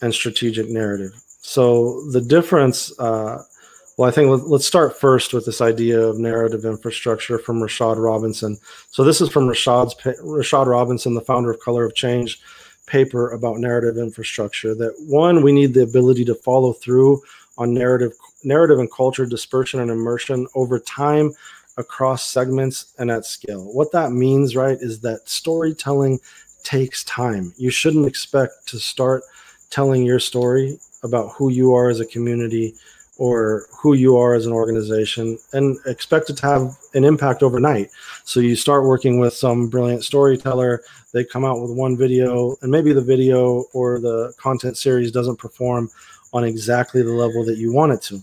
Speaker 1: and strategic narrative. So the difference, I think let's start first with this idea of narrative infrastructure from Rashad Robinson. So this is from Rashad Robinson, the founder of Color of Change, paper about narrative infrastructure. That one, we need the ability to follow through on narrative and culture dispersion and immersion over time across segments and at scale. What that means, right, is that storytelling takes time. You shouldn't expect to start telling your story about who you are as a community or who you are as an organization and expect it to have an impact overnight. So you start working with some brilliant storyteller, they come out with one video, and maybe the video or the content series doesn't perform on exactly the level that you want it to.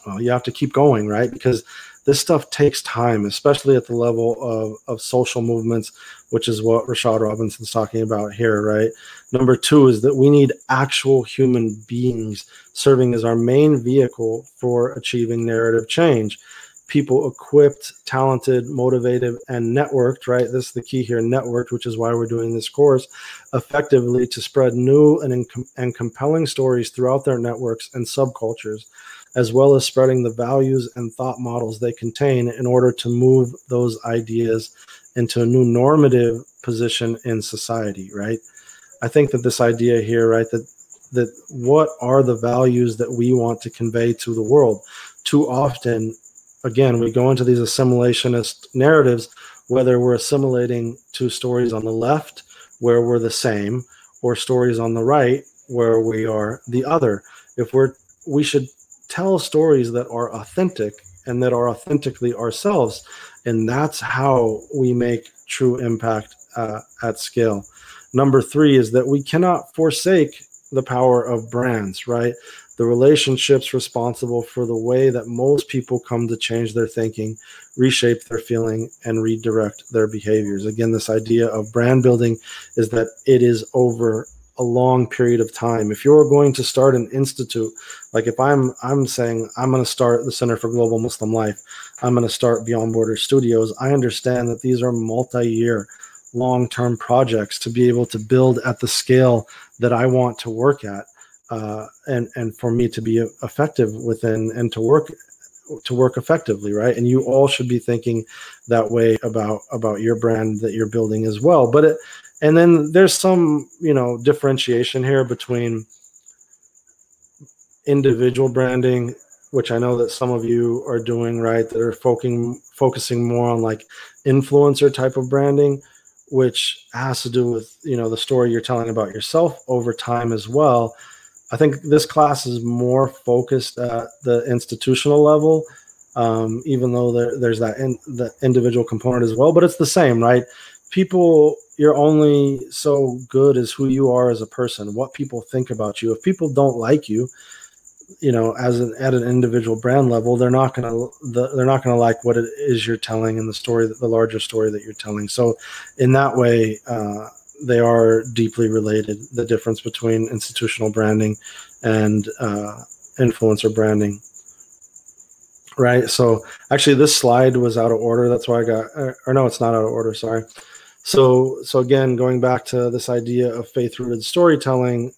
Speaker 1: Well, you have to keep going, right? Because this stuff takes time, especially at the level of social movements, which is what Rashad Robinson's talking about here, right? Number two is that we need actual human beings serving as our main vehicle for achieving narrative change. people equipped, talented, motivated, and networked, right? This is the key here, networked, which is why we're doing this course, effectively to spread new and compelling stories throughout their networks and subcultures, as well as spreading the values and thought models they contain in order to move those ideas into a new normative position in society, right? I think that this idea here, right, that what are the values that we want to convey to the world? Too often, again, we go into these assimilationist narratives, whether we're assimilating to stories on the left, where we're the same, or stories on the right, where we are the other. We should tell stories that are authentic and that are authentically ourselves. And that's how we make true impact at scale. Number 3 is that we cannot forsake the power of brands, right? The relationships responsible for the way that most people come to change their thinking, reshape their feeling, and redirect their behaviors. Again, this idea of brand building is that it is over a long period of time. If you're going to start an institute, like if I'm saying I'm going to start the Center for Global Muslim Life, I'm going to start Beyond Borders Studios, I understand that these are multi-year, long-term projects to be able to build at the scale that I want to work at, and for me to be effective within and to work effectively, right? And you all should be thinking that way about your brand that you're building as well. And then there's some, differentiation here between individual branding, which I know that some of you are doing, right, that are focusing more on like influencer type of branding, which has to do with, the story you're telling about yourself over time as well. I think this class is more focused at the institutional level, even though there's the individual component as well, but it's the same, right? People, you're only so good as who you are as a person, what people think about you. If people don't like you, at an individual brand level, they're not gonna like what it is you're telling in the story, the larger story that you're telling. So in that way, they are deeply related, the difference between institutional branding and influencer branding. Right. So actually this slide was out of order. That's why no, it's not out of order. Sorry. So again, going back to this idea of faith-rooted storytelling,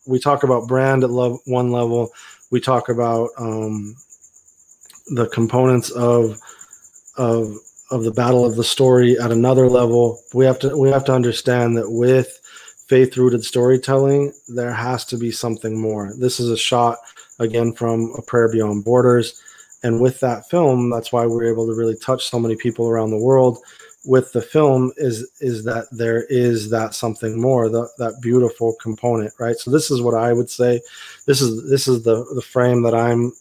Speaker 1: we talk about brand at one level. We talk about the components of the battle of the story at another level. We have to understand that with faith-rooted storytelling, there has to be something more. This is a shot again from A Prayer Beyond Borders, and with that film, that's why we're able to really touch so many people around the world. With the film is that there is that something more, that beautiful component, right? So this is what I would say. This is the frame that I'm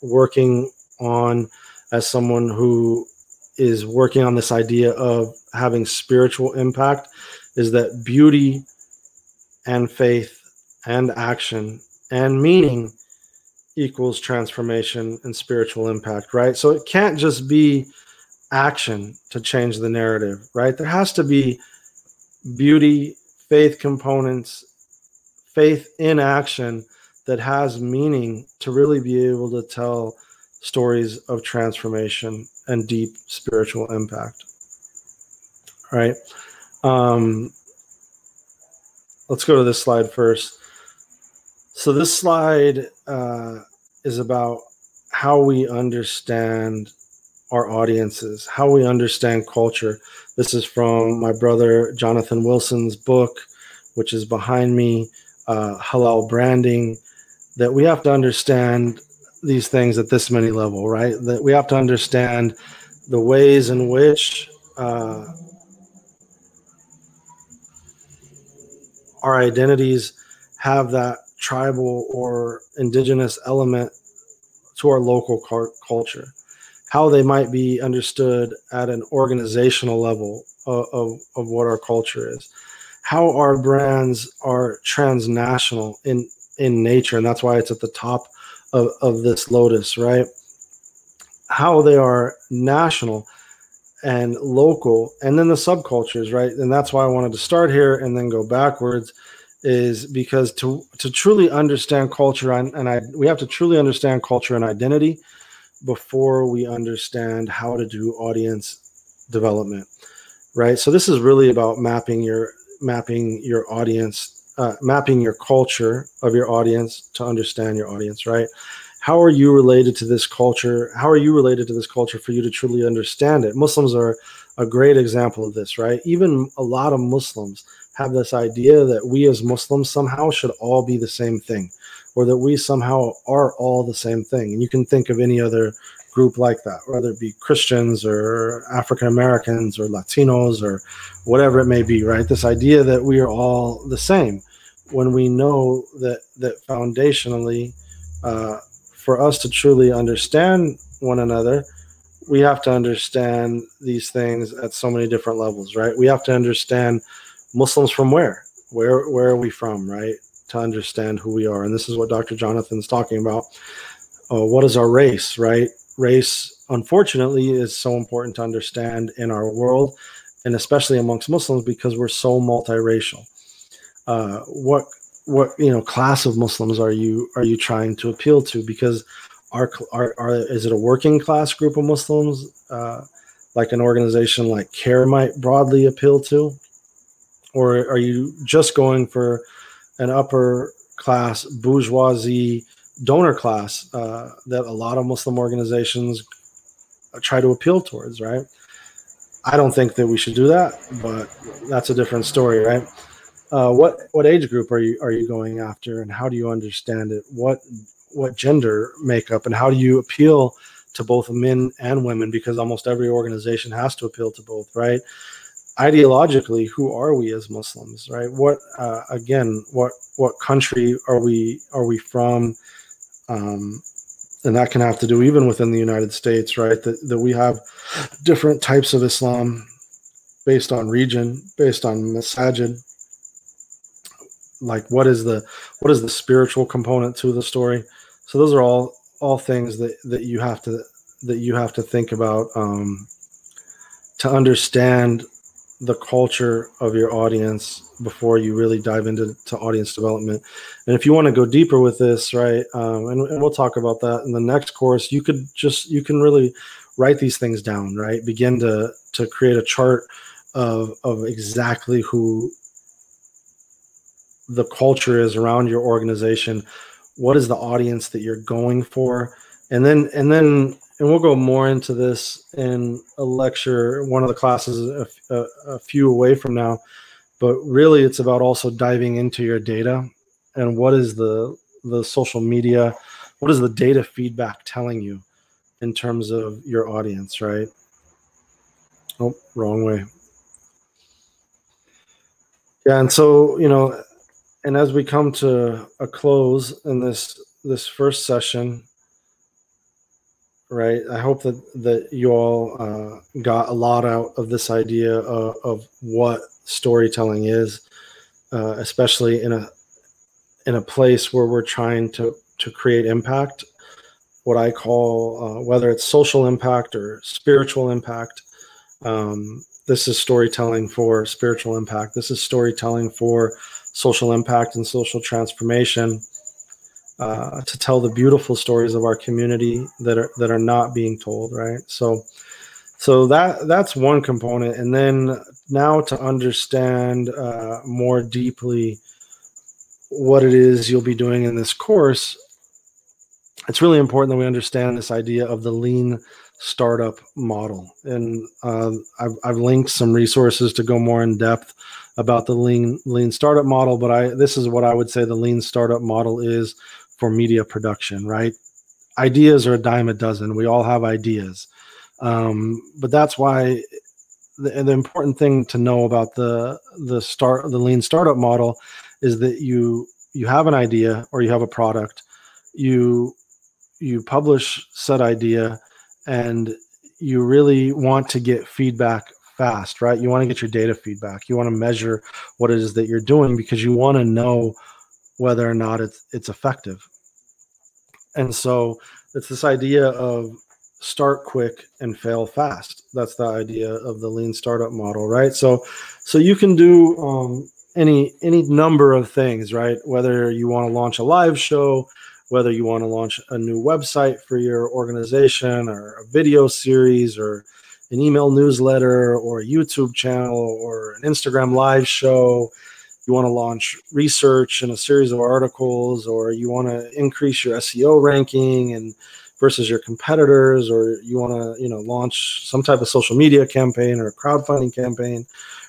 Speaker 1: working on as someone who is working on this idea of having spiritual impact, is that beauty and faith and action and meaning equals transformation and spiritual impact, right? So it can't just be action to change the narrative, right? There has to be beauty, faith components, faith in action that has meaning to really be able to tell stories of transformation and deep spiritual impact. All right. Let's go to this slide first. So this slide is about how we understand our audiences, how we understand culture. This is from my brother Jonathan Wilson's book, which is behind me, Halal Branding, that we have to understand these things at this many level, right? That we have to understand the ways in which our identities have that tribal or indigenous element to our local culture, how they might be understood at an organizational level of what our culture is, how our brands are transnational in nature, and that's why it's at the top of this lotus, right? How they are national and local, and then the subcultures, right? And that's why I wanted to start here and then go backwards, is because to truly understand culture we have to truly understand culture and identity. before we understand how to do audience development, right? So this is really about mapping your audience, mapping your culture of your audience to understand your audience, right? How are you related to this culture? How are you related to this culture for you to truly understand it? Muslims are a great example of this, right? Even a lot of Muslims have this idea that we as Muslims somehow should all be the same thing, or that we somehow are all the same thing. And you can think of any other group like that, whether it be Christians or African Americans or Latinos or whatever it may be, right? This idea that we are all the same, when we know that foundationally, for us to truly understand one another, we have to understand these things at so many different levels, right? We have to understand Muslims from where are we from, right? To understand who we are. And this is what Dr. Jonathan's talking about. What is our race, right? Race, unfortunately, is so important to understand in our world, and especially amongst Muslims, because we're so multiracial. What class of Muslims are you trying to appeal to? Because is it a working class group of Muslims, like an organization like CARE might broadly appeal to, or are you just going for an upper class bourgeoisie donor class that a lot of Muslim organizations try to appeal towards, right? I don't think that we should do that, but that's a different story, right? What age group are you going after, and how do you understand it? What gender makeup, and how do you appeal to both men and women? Because almost every organization has to appeal to both, right? Ideologically, who are we as Muslims, right? What country are we from? And that can have to do even within the United States, right? That we have different types of Islam based on region, based on masajid. Like what is the spiritual component to the story? So those are all things that you have to think about to understand the culture of your audience before you really dive into audience development. And if you want to go deeper with this, right, and we'll talk about that in the next course, you can really write these things down, right? Begin to create a chart of exactly who the culture is around your organization. What is the audience that you're going for? And we'll go more into this in a lecture, one of the classes a few away from now. But really, it's about also diving into your data and what is the social media, what is the data feedback telling you in terms of your audience, right? Oh, wrong way. Yeah, and so, and as we come to a close in this first session, right, I hope that you all got a lot out of this idea of what storytelling is, especially in a place where we're trying to create impact, what I call, whether it's social impact or spiritual impact. This is storytelling for spiritual impact. This is storytelling for social impact and social transformation, to tell the beautiful stories of our community that are not being told, right? So that's one component. And then now to understand more deeply what it is you'll be doing in this course, it's really important that we understand this idea of the lean startup model. And I've linked some resources to go more in depth about the lean startup model, but this is what I would say the lean startup model is for media production, right? Ideas are a dime a dozen. We all have ideas. But that's why the important thing to know about the lean startup model is that you have an idea or you have a product, you publish said idea, and you really want to get feedback fast, right? You want to get your data feedback. You want to measure what it is that you're doing because you want to know whether or not it's effective. And so it's this idea of start quick and fail fast. That's the idea of the lean startup model, right? So you can do any number of things, right? Whether you want to launch a live show, whether you want to launch a new website for your organization, or a video series, or an email newsletter, or a YouTube channel, or an Instagram live show. You want to launch research in a series of articles, or you want to increase your SEO ranking and versus your competitors, or you want to, launch some type of social media campaign or a crowdfunding campaign,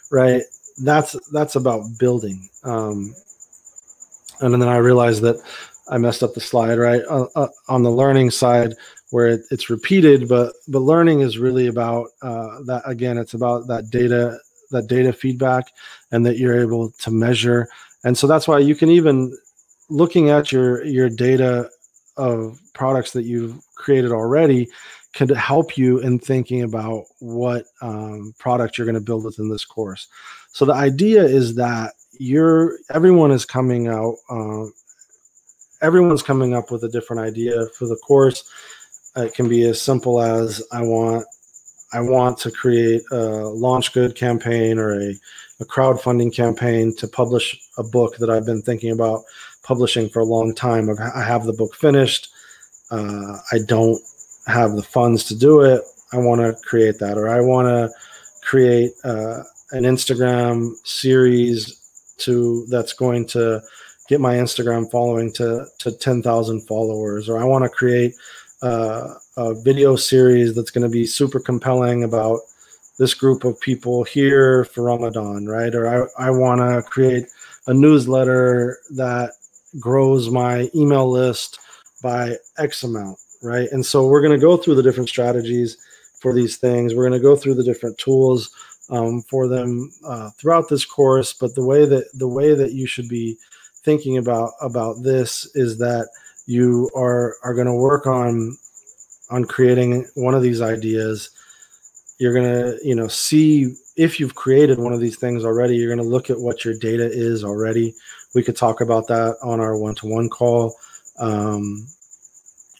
Speaker 1: right? That's about building. And then I realized that I messed up the slide, right? On the learning side, where it's repeated, but learning is really about that. Again, it's about that data feedback, and that you're able to measure. And so that's why you can, even looking at your data of products that you've created already, could help you in thinking about what product you're going to build within this course. So the idea is that everyone's coming up with a different idea for the course. It can be as simple as, I want to create a launch good campaign, or a crowdfunding campaign to publish a book that I've been thinking about publishing for a long time. I have the book finished. I don't have the funds to do it. I want to create that. Or I want to create an Instagram series that's going to get my Instagram following to 10,000 followers. Or I want to create a video series that's going to be super compelling about this group of people here for Ramadan, right? Or I want to create a newsletter that grows my email list by X amount, right? And so we're going to go through the different strategies for these things. We're going to go through the different tools for them throughout this course. But the way that you should be thinking about this is that you are going to work on creating one of these ideas. You're going to, see if you've created one of these things already. You're going to look at what your data is already. We could talk about that on our one-to-one call,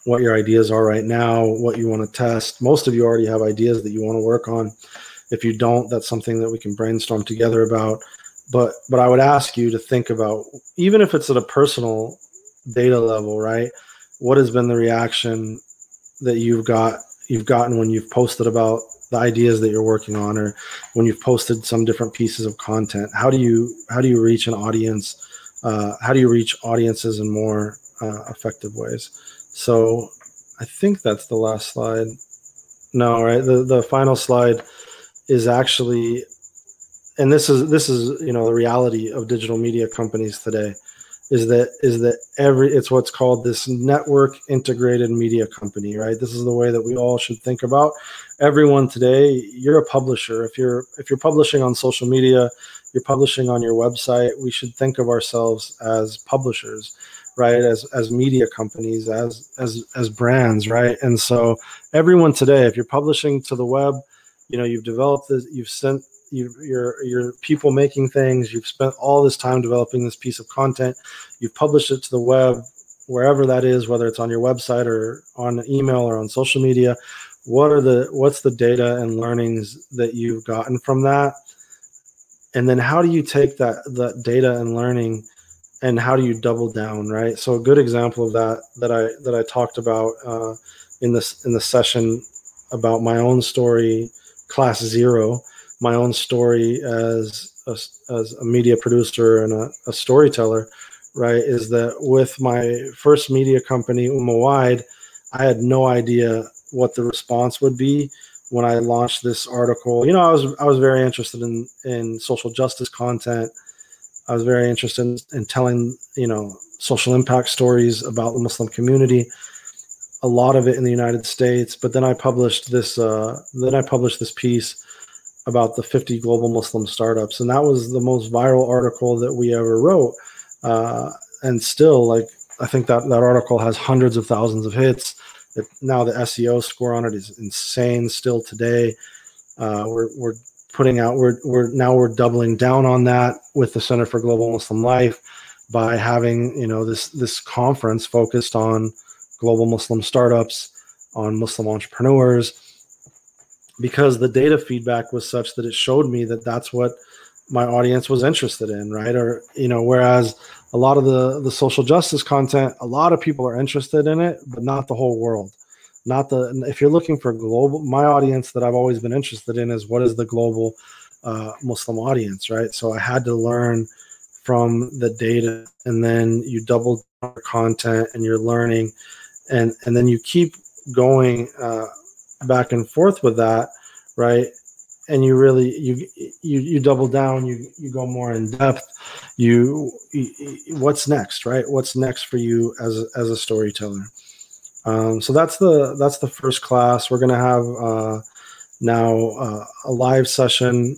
Speaker 1: what your ideas are right now, what you want to test. Most of you already have ideas that you want to work on. If you don't, that's something that we can brainstorm together about. But I would ask you to think about, even if it's at a personal data level, right? What has been the reaction that you've gotten when you've posted about the ideas that you're working on, or when you've posted some different pieces of content? How do you reach an audience? How do you reach audiences in more effective ways? So I think that's the last slide. No, right? The final slide is actually, and this is the reality of digital media companies today, is that it's what's called this network integrated media company, right? This is the way that we all should think about. Everyone today, you're a publisher. If you're publishing on social media, you're publishing on your website, we should think of ourselves as publishers, right? As media companies, as brands, right? And so everyone today, if you're publishing to the web, you've developed this, you're people making things, you've spent all this time developing this piece of content, you've published it to the web, wherever that is, whether it's on your website or on email or on social media. What's the data and learnings that you've gotten from that? And then how do you take that data and learning, and how do you double down, right? So a good example of that I talked about in the session about my own story, class 0, my own story as a media producer and a storyteller, right, is that with my first media company, Wide, I had no idea what the response would be when I launched this article. I was very interested in social justice content. I was very interested in telling, social impact stories about the Muslim community, a lot of it in the United States. But then I published this piece about the 50 global Muslim startups. And that was the most viral article that we ever wrote. And still, I think that article has hundreds of thousands of hits. Now the SEO score on it is insane still today. We're doubling down on that with the Center for Global Muslim Life by having, this conference focused on global Muslim startups, on Muslim entrepreneurs, because the data feedback was such that it showed me that that's what my audience was interested in, right? Or, whereas a lot of the social justice content, a lot of people are interested in it, but not the whole world. If you're looking for global, my audience that I've always been interested in is what is the global Muslim audience, right? So I had to learn from the data, and then you double down your content and you're learning, and then you keep going back and forth with that, right? And you really you double down, you go more in depth. What's next, right? What's next for you as a storyteller? So that's the first class. We're going to have now a live session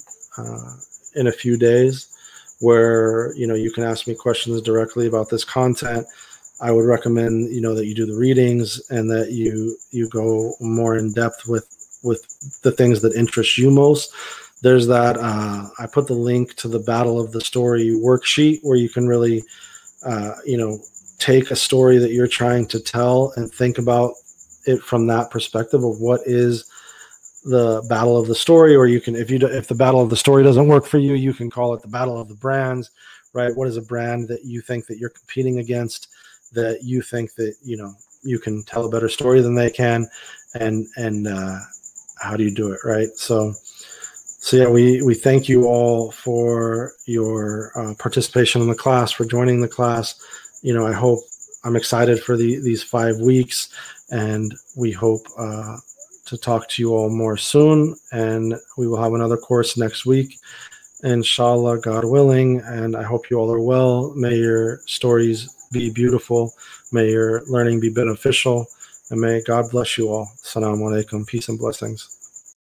Speaker 1: in a few days where you can ask me questions directly about this content. I would recommend that you do the readings and that you go more in depth with the things that interest you most. There's that I put the link to the Battle of the Story worksheet where you can really take a story that you're trying to tell and think about it from that perspective of what is the battle of the story. Or you can, if the battle of the story doesn't work for you, you can call it the battle of the brands, right? What is a brand that you think that you're competing against, that you think that you can tell a better story than they can, and how do you do it, right? So yeah, we thank you all for your participation in the class, for joining the class. I'm excited for these 5 weeks, and we hope to talk to you all more soon. And we will have another course next week, inshallah, God willing. And I hope you all are well. May your stories be beautiful. May your learning be beneficial. And may God bless you all. Assalamu alaikum. Peace and blessings.